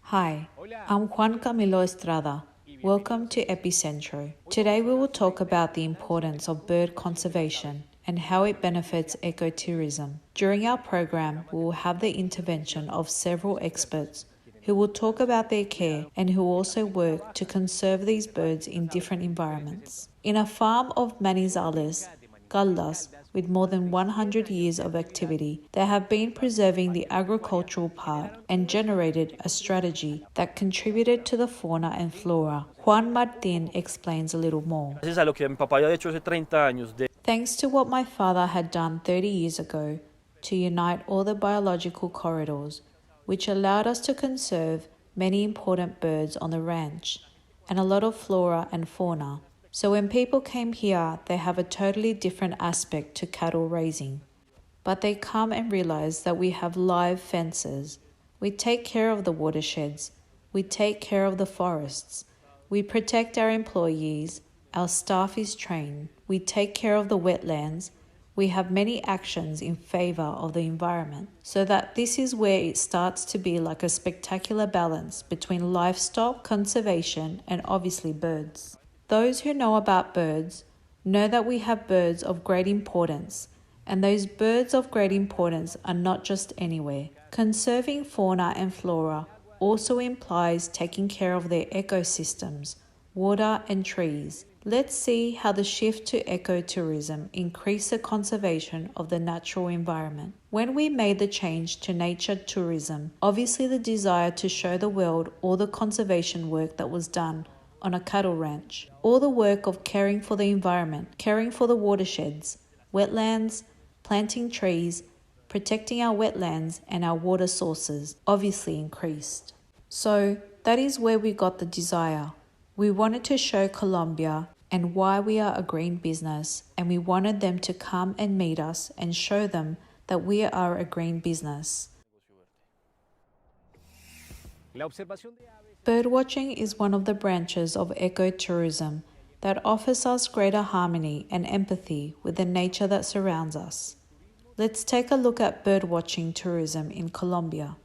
Hi, I'm Juan Camilo Estrada. Welcome to Epicentro. Today we will talk about the importance of bird conservation and how it benefits ecotourism. During our program, we will have the intervention of several experts who will talk about their care and who also work to conserve these birds in different environments. In a farm of Manizales, Caldas, with more than 100 years of activity, they have been preserving the agricultural part and generated a strategy that contributed to the fauna and flora. Juan Martin explains a little more. Thanks to what my father had done 30 years ago to unite all the biological corridors, which allowed us to conserve many important birds on the ranch and a lot of flora and fauna. So when people came here, they have a totally different aspect to cattle raising. But they come and realize that we have live fences. We take care of the watersheds. We take care of the forests. We protect our employees. Our staff is trained. We take care of the wetlands. We have many actions in favor of the environment. So that this is where it starts to be like a spectacular balance between livestock, conservation, and obviously birds. Those who know about birds know that we have birds of great importance, and those birds of great importance are not just anywhere. Conserving fauna and flora also implies taking care of their ecosystems, water and trees. Let's see how the shift to ecotourism increased the conservation of the natural environment. When we made the change to nature tourism, obviously the desire to show the world all the conservation work that was done on a cattle ranch, all the work of caring for the environment, caring for the watersheds, wetlands, planting trees, protecting our wetlands and our water sources obviously increased. So that is where we got the desire. We wanted to show Colombia and why we are a green business, and we wanted them to come and meet us and show them that we are a green business. Birdwatching is one of the branches of ecotourism that offers us greater harmony and empathy with the nature that surrounds us. Let's take a look at birdwatching tourism in Colombia.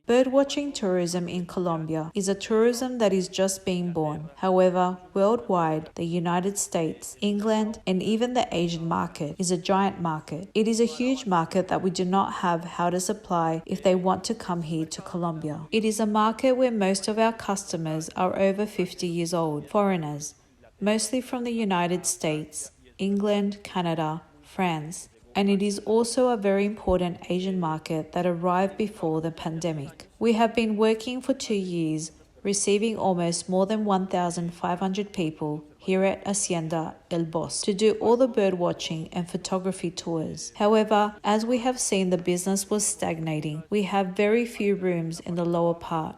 Birdwatching tourism in Colombia is a tourism that is just being born. However, worldwide, the United States, England, and even the Asian market is a giant market. It is a huge market that we do not have how to supply if they want to come here to Colombia. It is a market where most of our customers are over 50 years old, foreigners, mostly from the United States, England, Canada, France, and it is also a very important Asian market that arrived before the pandemic. We have been working for 2 years, receiving almost more than 1,500 people here at Hacienda El Bosque to do all the bird watching and photography tours. However, as we have seen the business was stagnating, we have very few rooms in the lower part.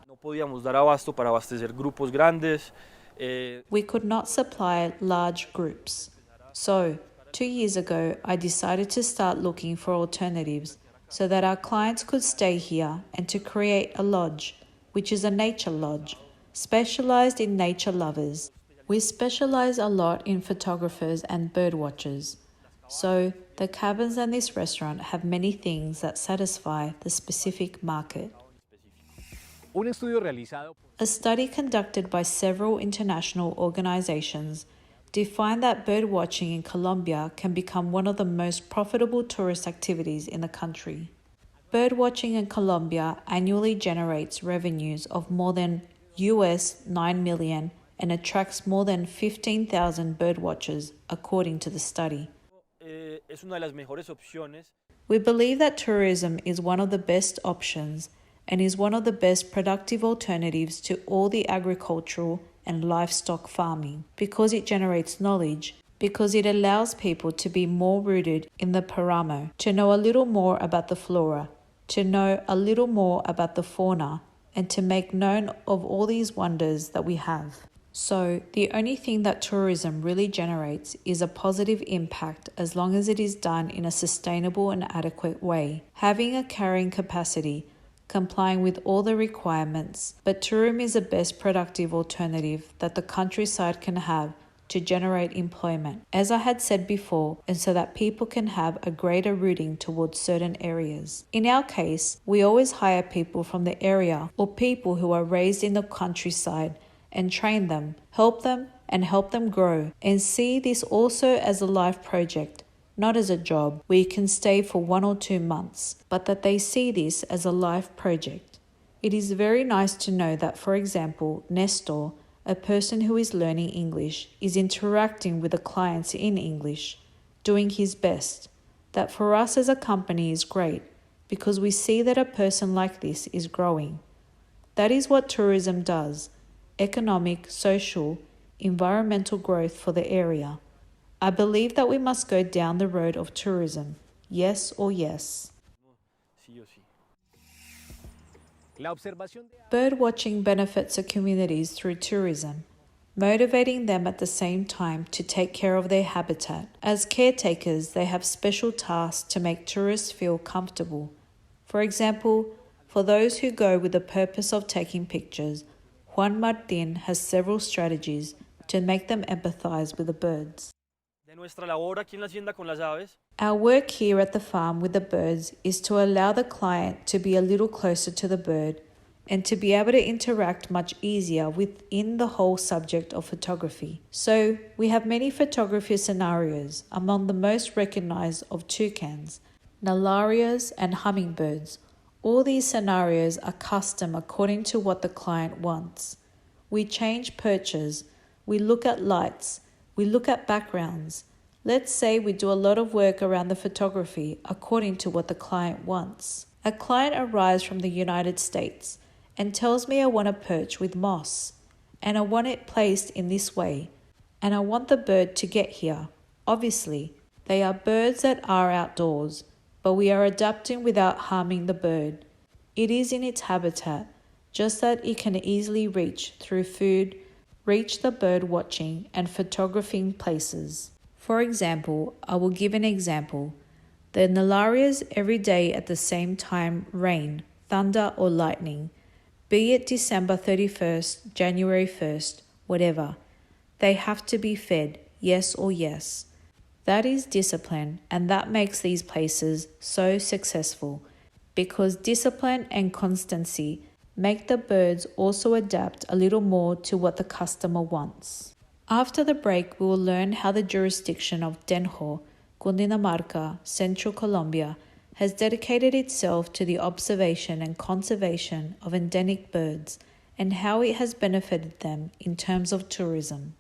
We could not supply large groups. So, 2 years ago, I decided to start looking for alternatives so that our clients could stay here and to create a lodge, which is a nature lodge, specialized in nature lovers. We specialize a lot in photographers and bird watchers. So, the cabins and this restaurant have many things that satisfy the specific market. A study conducted by several international organizations defined that bird watching in Colombia can become one of the most profitable tourist activities in the country. Bird watching in Colombia annually generates revenues of more than US 9 million and attracts more than 15,000 bird watchers, according to the study. We believe that tourism is one of the best options and is one of the best productive alternatives to all the agricultural and livestock farming, because it generates knowledge, because it allows people to be more rooted in the paramo, to know a little more about the flora, to know a little more about the fauna, and to make known of all these wonders that we have. So, the only thing that tourism really generates is a positive impact as long as it is done in a sustainable and adequate way, having a carrying capacity, complying with all the requirements, but tourism is the best productive alternative that the countryside can have to generate employment, as I had said before, and so that people can have a greater rooting towards certain areas. In our case, we always hire people from the area or people who are raised in the countryside and train them, help them grow, and see this also as a life project, not as a job where you can stay for 1 or 2 months, but that they see this as a life project. It is very nice to know that, for example, Nestor, a person who is learning English, is interacting with the clients in English, doing his best. That for us as a company is great because we see that a person like this is growing. That is what tourism does: economic, social, environmental growth for the area. I believe that we must go down the road of tourism. Yes or yes. Bird watching benefits the communities through tourism, motivating them at the same time to take care of their habitat. As caretakers, they have special tasks to make tourists feel comfortable. For example, for those who go with the purpose of taking pictures, Juan Martin has several strategies to make them empathize with the birds. Our work here at the farm with the birds is to allow the client to be a little closer to the bird and to be able to interact much easier within the whole subject of photography. So we have many photography scenarios, among the most recognized of toucans, nalarias and hummingbirds. All these scenarios are custom according to what the client wants. We change perches, we look at lights, we look at backgrounds. Let's say we do a lot of work around the photography according to what the client wants. A client arrives from the United States and tells me I want a perch with moss, and I want it placed in this way, and I want the bird to get here. Obviously, they are birds that are outdoors, but we are adapting without harming the bird. It is in its habitat, just that it can easily reach through food, reach the bird watching and photographing places. For example, I will give an example. The nalarias every day at the same time rain, thunder or lightning, be it December 31st, January 1st, whatever. They have to be fed, yes or yes. That is discipline, and that makes these places so successful because discipline and constancy make the birds also adapt a little more to what the customer wants. After the break, we will learn how the jurisdiction of Denho, Cundinamarca, Central Colombia, has dedicated itself to the observation and conservation of endemic birds and how it has benefited them in terms of tourism.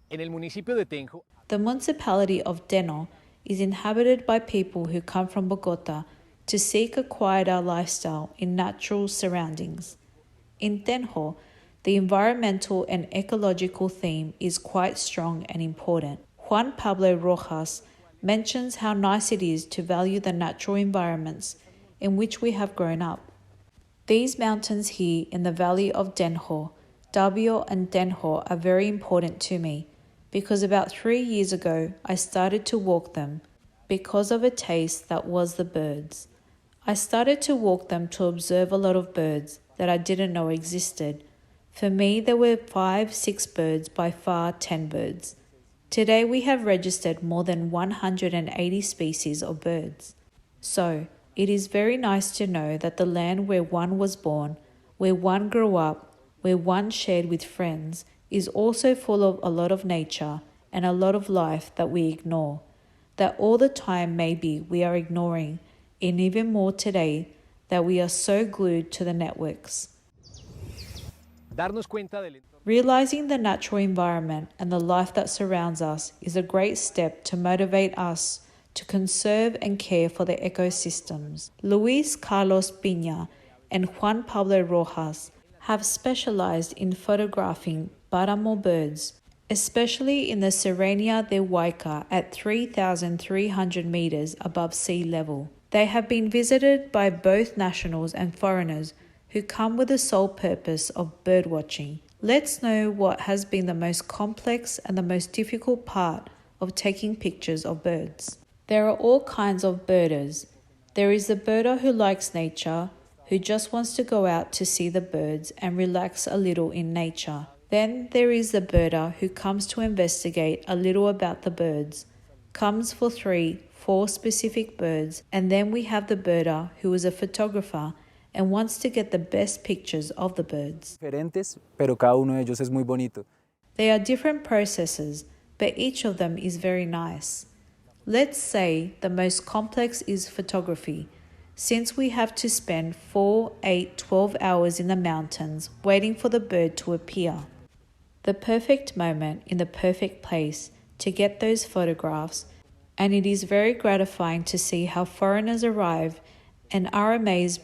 The municipality of Deno is inhabited by people who come from Bogota to seek a quieter lifestyle in natural surroundings. In Denho, the environmental and ecological theme is quite strong and important. Juan Pablo Rojas mentions how nice it is to value the natural environments in which we have grown up. These mountains here in the valley of Denho, Dabio and Denho, are very important to me because about 3 years ago I started to walk them because of a taste that was the birds. I started to walk them to observe a lot of birds that I didn't know existed. For me, there were 5-6 birds, by far 10 birds. Today we have registered more than 180 species of birds. So, it is very nice to know that the land where one was born, where one grew up, where one shared with friends, is also full of a lot of nature and a lot of life that we ignore. That all the time maybe we are ignoring, and even more today, that we are so glued to the networks. Realizing the natural environment and the life that surrounds us is a great step to motivate us to conserve and care for the ecosystems. Luis Carlos Piña and Juan Pablo Rojas have specialized in photographing Paramo birds, especially in the Serrania de Huayca at 3,300 meters above sea level. They have been visited by both nationals and foreigners who come with the sole purpose of birdwatching. Let's know what has been the most complex and the most difficult part of taking pictures of birds. There are all kinds of birders. There is the birder who likes nature, who just wants to go out to see the birds and relax a little in nature. Then there is the birder who comes to investigate a little about the birds, comes for 3, 4 specific birds, and then we have the birder who is a photographer and wants to get the best pictures of the birds. Diferentes, pero cada uno de ellos es muy bonito. They are different processes, but each of them is very nice. Let's say the most complex is photography, since we have to spend 4, 8, 12 hours in the mountains waiting for the bird to appear. The perfect moment in the perfect place to get those photographs, and it is very gratifying to see how foreigners arrive and are amazed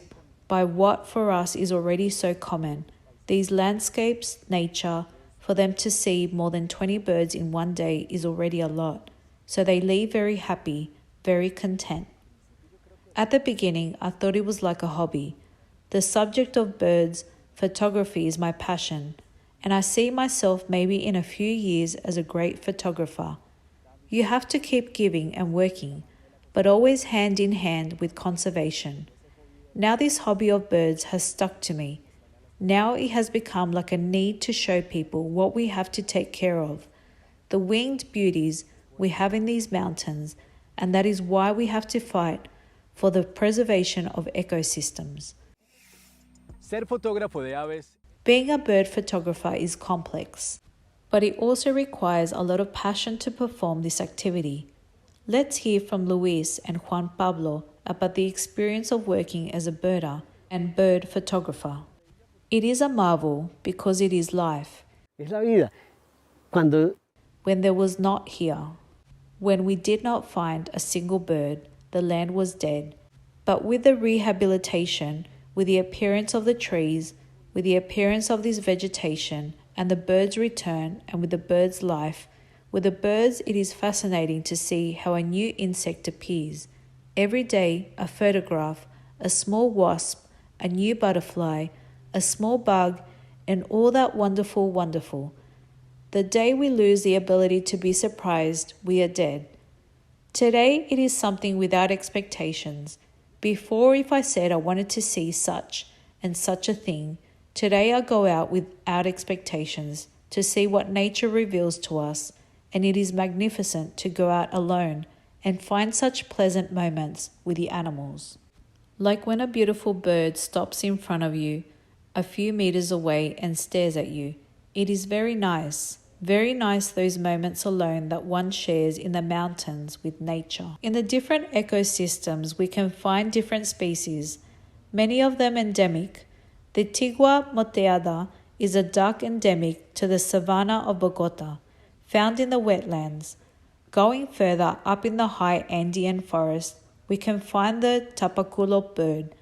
by what for us is already so common, these landscapes, nature. For them to see more than 20 birds in one day is already a lot, so they leave very happy, very content. At the beginning, I thought it was like a hobby. The subject of birds photography is my passion, and I see myself maybe in a few years as a great photographer. You have to keep giving and working, but always hand in hand with conservation. Now this hobby of birds has stuck to me. Now it has become like a need to show people what we have to take care of, the winged beauties we have in these mountains, and that is why we have to fight for the preservation of ecosystems. Ser fotógrafo de aves. Being a bird photographer is complex, but it also requires a lot of passion to perform this activity. Let's hear from Luis and Juan Pablo about the experience of working as a birder and bird photographer. It is a marvel because it is life. Es la vida. Cuando When there was not here, when we did not find a single bird, the land was dead. But with the rehabilitation, with the appearance of the trees, with the appearance of this vegetation, and the birds' return, and with the birds' life, with the birds it is fascinating to see how a new insect appears. Every day, a photograph, a small wasp, a new butterfly, a small bug, and all that wonderful. The day we lose the ability to be surprised, we are dead. Today it is something without expectations. Before, if I said I wanted to see such and such a thing, today I go out without expectations to see what nature reveals to us, and it is magnificent to go out alone and find such pleasant moments with the animals. Like when a beautiful bird stops in front of you, a few meters away and stares at you. It is very nice those moments alone that one shares in the mountains with nature. In the different ecosystems, we can find different species, many of them endemic. The tigua moteada is a duck endemic to the savanna of Bogota, found in the wetlands. Going further up in the high Andean forest, we can find the tapaculo bird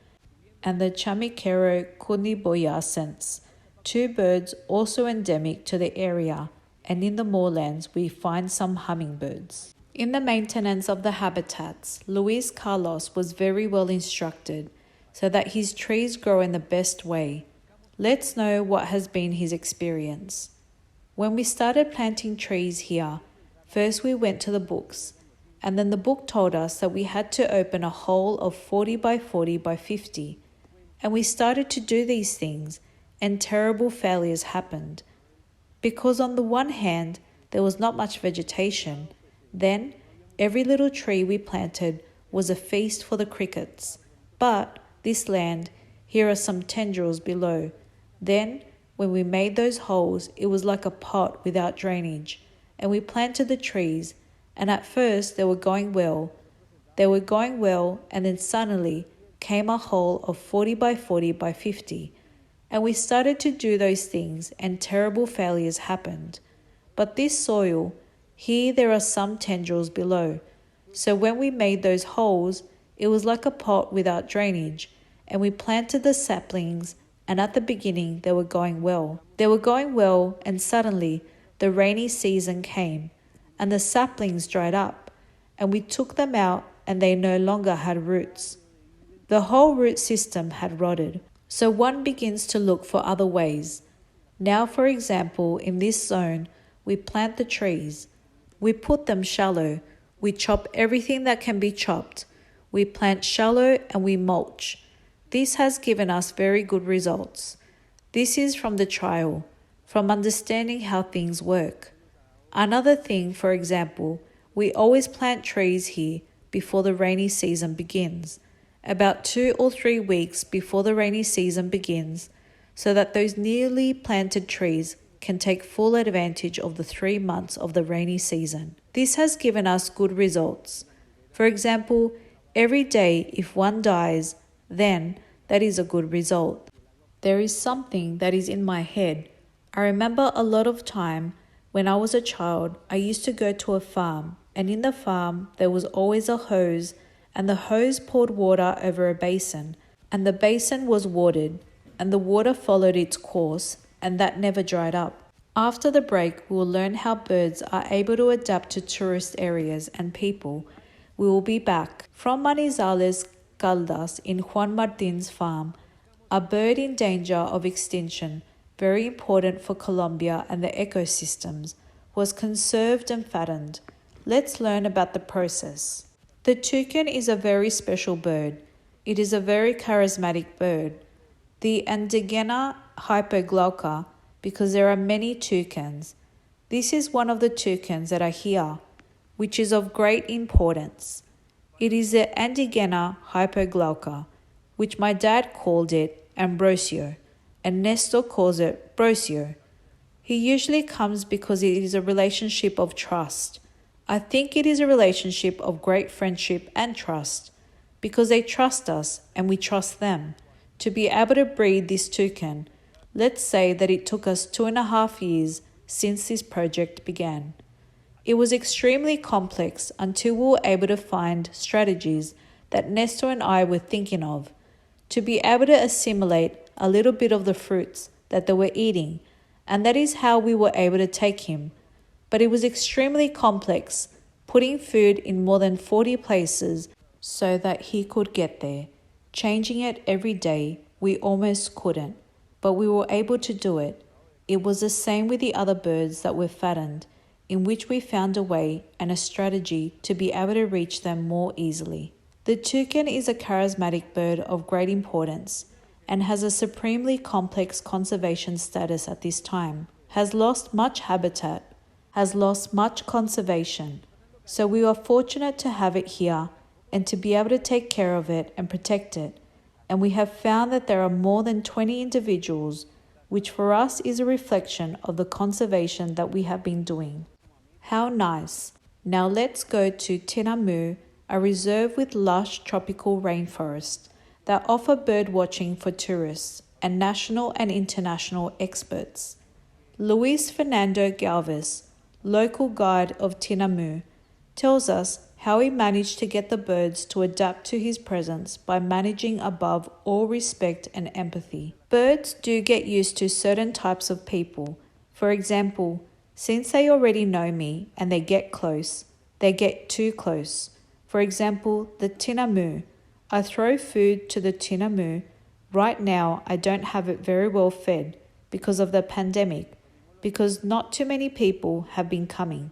and the chamiquero cuniboyacense, 2 birds also endemic to the area, and in the moorlands we find some hummingbirds. In the maintenance of the habitats, Luis Carlos was very well instructed so that his trees grow in the best way. Let's know what has been his experience. When we started planting trees here, first we went to the books, and then the book told us that we had to open a hole of 40 by 40 by 50. And we started to do these things, and terrible failures happened. Because on the one hand, there was not much vegetation. Then, every little tree we planted was a feast for the crickets. But this land, here are some tendrils below. Then, when we made those holes, it was like a pot without drainage. And we planted the trees, and at first they were going well. And then suddenly came a hole of 40 by 40 by 50. And we started to do those things, and terrible failures happened. But this soil, here there are some tendrils below. So when we made those holes, it was like a pot without drainage, and we planted the saplings, and at the beginning they were going well. And suddenly the rainy season came, and the saplings dried up, and we took them out, and they no longer had roots. The whole root system had rotted, so one begins to look for other ways. Now, for example, in this zone, we plant the trees. We put them shallow. We chop everything that can be chopped. We plant shallow and we mulch. This has given us very good results. This is from the trial. from understanding how things work. Another thing, for example, we always plant trees here before the rainy season begins, about 2 or 3 weeks before the rainy season begins, so that those newly planted trees can take full advantage of the 3 months of the rainy season. This has given us good results. For example, every day if one dies, then that is a good result. There is something that is in my head. I remember a lot of time when I was a child, I used to go to a farm, and in the farm there was always a hose, and the hose poured water over a basin, and the basin was watered, and the water followed its course, and that never dried up. After the break, we will learn how birds are able to adapt to tourist areas and people. We will be back. From Manizales Caldas in Juan Martin's farm, a bird in danger of extinction, very important for Colombia and the ecosystems, was conserved and fattened. Let's learn about the process. The toucan is a very special bird. It is a very charismatic bird. The Andigena hypoglauca, because there are many toucans. This is one of the toucans that are here, which is of great importance. It is the Andigena hypoglauca, which my dad called it Ambrosio, and Nestor calls it Brosio. He usually comes because it is a relationship of trust. I think it is a relationship of great friendship and trust, because they trust us and we trust them. To be able to breed this toucan, let's say that it took us 2.5 years since this project began. It was extremely complex until we were able to find strategies that Nestor and I were thinking of, to be able to assimilate a little bit of the fruits that they were eating, and that is how we were able to take him. But it was extremely complex, putting food in more than 40 places so that he could get there. Changing it every day, we almost couldn't, but we were able to do it. It was the same with the other birds that were fattened, in which we found a way and a strategy to be able to reach them more easily. The toucan is a charismatic bird of great importance and has a supremely complex conservation status at this time, has lost much habitat, has lost much conservation, so we are fortunate to have it here and to be able to take care of it and protect it, and we have found that there are more than 20 individuals, which for us is a reflection of the conservation that we have been doing. How nice! Now let's go to Tinamu, a reserve with lush tropical rainforest that offer bird watching for tourists and national and international experts. Luis Fernando Galvez, local guide of Tinamu, tells us how he managed to get the birds to adapt to his presence by managing above all respect and empathy. Birds do get used to certain types of people. For example, since they already know me and they get close, they get too close. For example, the Tinamu. I throw food to the Tinamu. Right now, I don't have it very well fed because of the pandemic, because not too many people have been coming.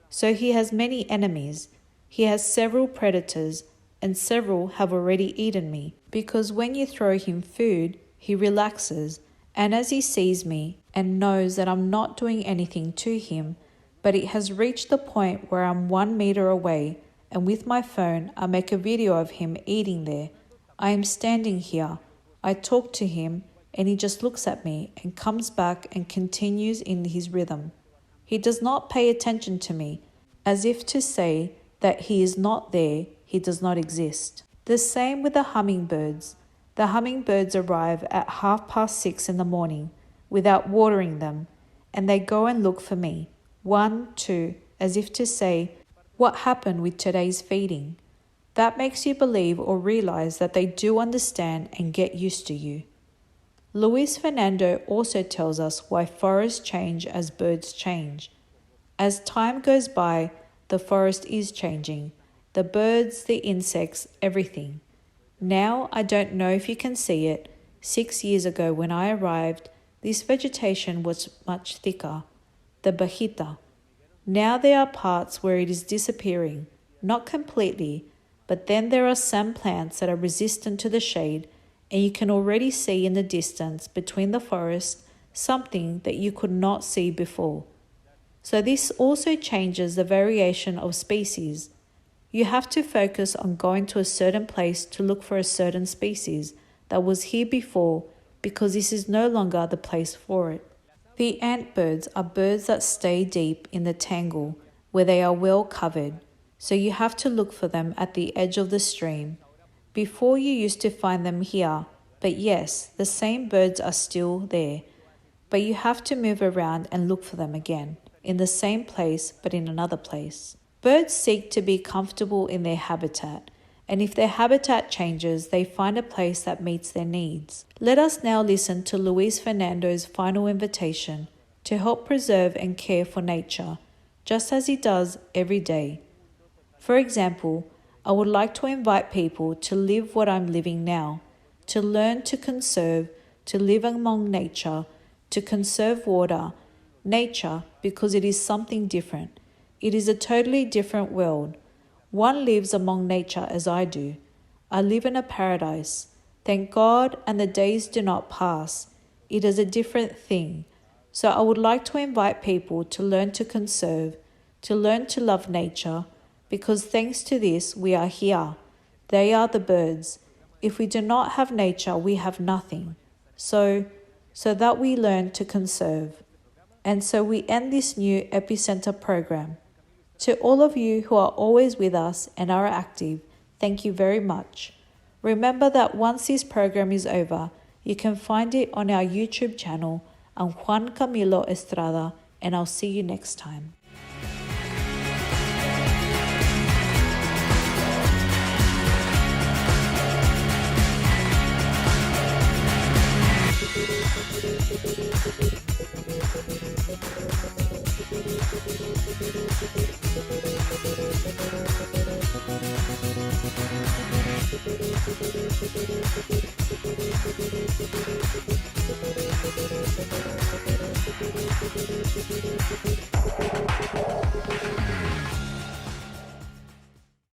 So he has many enemies. He has several predators, and several have already eaten me, because when you throw him food, he relaxes, and as he sees me and knows that I'm not doing anything to him, but it has reached the point where I'm 1 meter away, and with my phone I make a video of him eating there. I am standing here. I talk to him, and he just looks at me and comes back and continues in his rhythm. He does not pay attention to me, as if to say that he is not there, he does not exist. The same with the hummingbirds. The hummingbirds arrive at 6:30 in the morning without watering them, and they go and look for me, 1, 2, as if to say, what happened with today's feeding? That makes you believe or realize that they do understand and get used to you. Luis Fernando also tells us why forests change as birds change. As time goes by, the forest is changing. The birds, the insects, everything. Now, I don't know if you can see it. 6 years ago when I arrived, this vegetation was much thicker, the bajita. Now there are parts where it is disappearing, not completely, but then there are some plants that are resistant to the shade, and you can already see in the distance between the forest something that you could not see before. So this also changes the variation of species. You have to focus on going to a certain place to look for a certain species that was here before because this is no longer the place for it. The antbirds are birds that stay deep in the tangle where they are well covered, so you have to look for them at the edge of the stream. Before you used to find them here, but yes, the same birds are still there, but you have to move around and look for them again, in the same place but in another place. Birds seek to be comfortable in their habitat, and if their habitat changes, they find a place that meets their needs. Let us now listen to Luis Fernando's final invitation to help preserve and care for nature, just as he does every day. For example, I would like to invite people to live what I'm living now, to learn to conserve, to live among nature, to conserve water, nature, because it is something different. It is a totally different world. One lives among nature as I do. I live in a paradise. Thank God, and the days do not pass. It is a different thing. So I would like to invite people to learn to conserve, to learn to love nature, because thanks to this we are here. They are the birds. If we do not have nature, we have nothing. So that we learn to conserve. And so we end this new Epicenter program. To all of you who are always with us and are active, thank you very much. Remember that once this program is over, you can find it on our YouTube channel. I'm Juan Camilo Estrada, and I'll see you next time.